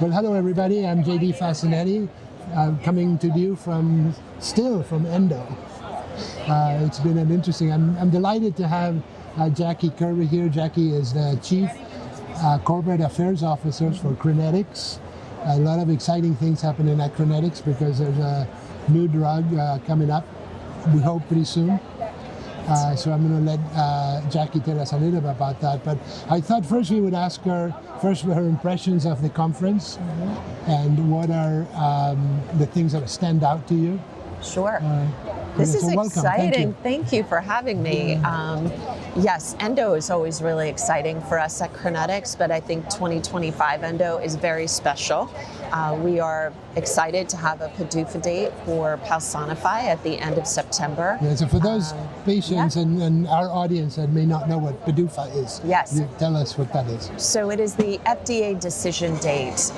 Well, hello everybody. I'm JD Faccinetti, coming to you from Endo. It's been an interesting. I'm delighted to have Jacqui Kirby here. Jacqui is the Chief Corporate Affairs Officer for Crinetics. A lot of exciting things happening at Crinetics because there's a new drug coming up. We hope pretty soon. So I'm going to let Jacqui tell us a little bit about that. But I thought first we would ask her her impressions of the conference and what are the things that stand out to you. Sure. This is exciting. Thank you for having me. Yes, Endo is always really exciting for us at Crinetics, but I think 2025 Endo is very special. We are excited to have a PDUFA date for Palsonify at the end of September. Yeah, so for those patients and our audience that may not know what PDUFA is, tell us what that is. So it is the FDA decision date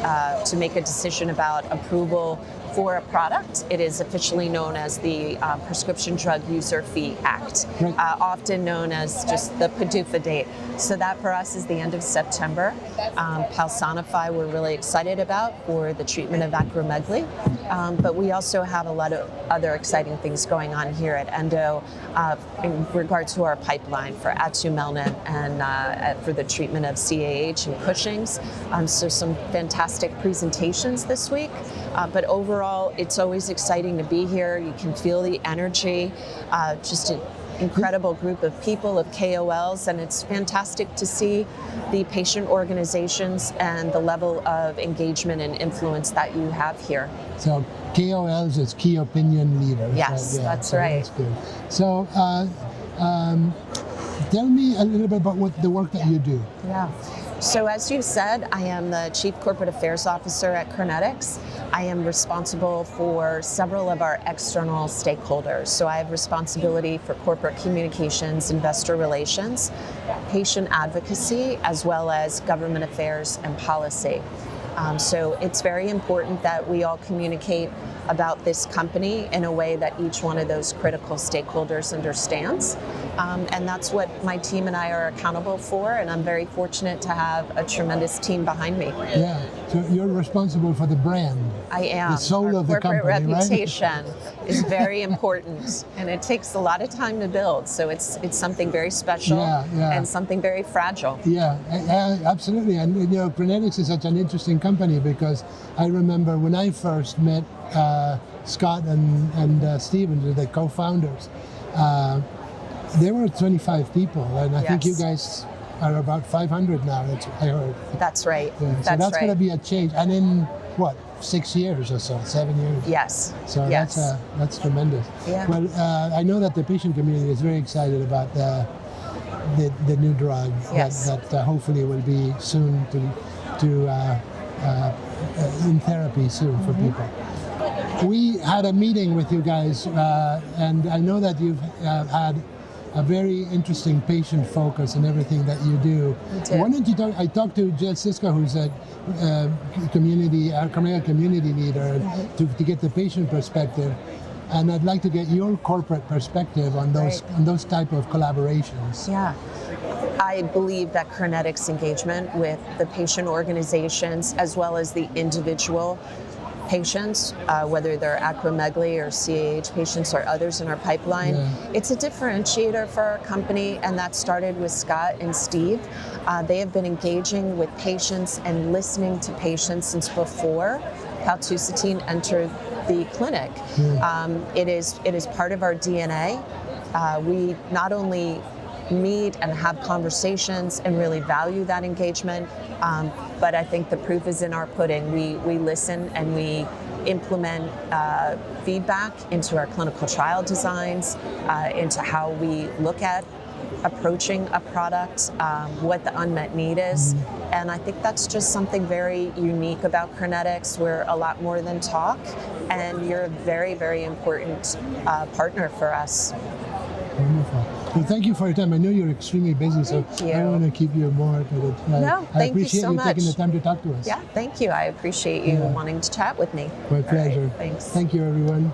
to make a decision about approval for a product. It is officially known as the Prescription Drug User Fee Act, often known as just the PDUFA date. So that for us is the end of September. Palsonify we're really excited about for the treatment of acromegaly, but we also have a lot of other exciting things going on here at Endo in regard to our pipeline for atumelnant and for the treatment of CAH and Cushing's. So some fantastic presentations this week, but overall it's always exciting to be here. You can feel the energy, just an incredible group of people, of KOLs, and it's fantastic to see the patient organizations and the level of engagement and influence that you have here. So KOLs is key opinion leaders. Yes, that's right. That's good. So tell me a little bit about the work that you do. Yeah. So as you said, I am the Chief Corporate Affairs Officer at Crinetics. I am responsible for several of our external stakeholders. So I have responsibility for corporate communications, investor relations, patient advocacy, as well as government affairs and policy. So it's very important that we all communicate about this company in a way that each one of those critical stakeholders understands. And that's what my team and I are accountable for, and I'm very fortunate to have a tremendous team behind me. Yeah, so you're responsible for the brand. I am. The soul of the company, corporate reputation is very important, and it takes a lot of time to build, so it's something very special and something very fragile. Yeah, absolutely. And you know, Crinetics is such an interesting company because I remember when I first met Scott and Steven, the co-founders, there were 25 people, and I think you guys are about 500 now, I heard. That's right. Yeah. So that's going to be a change. And in, what, 6 years or so, 7 years? Yes. So that's tremendous. Yeah. Well, I know that the patient community is very excited about the new drug that hopefully will be soon in therapy soon for people. We had a meeting with you guys, and I know that you've had a very interesting patient focus in everything that you do. Why don't you talk? I talked to Jill Siska, who's a community leader, to get the patient perspective, and I'd like to get your corporate perspective on those type of collaborations. Yeah. I believe that Crinetics engagement with the patient organizations as well as the individual patients, whether they're acromegaly or CAH patients or others in our pipeline, it's a differentiator for our company, and that started with Scott and Steve. They have been engaging with patients and listening to patients since before paltusotine entered the clinic. It is part of our DNA. We not only meet and have conversations and really value that engagement, but I think the proof is in our pudding. We listen and we implement feedback into our clinical trial designs, into how we look at approaching a product, what the unmet need is. And I think that's just something very unique about Crinetics. We're a lot more than talk, and you're a very, very important partner for us. Wonderful. Well, thank you for your time. I know you're extremely busy, so I don't want to keep you more. No, thank you so much. I appreciate you taking the time to talk to us. Yeah, thank you. I appreciate you wanting to chat with me. My pleasure. Thanks. Thank you, everyone.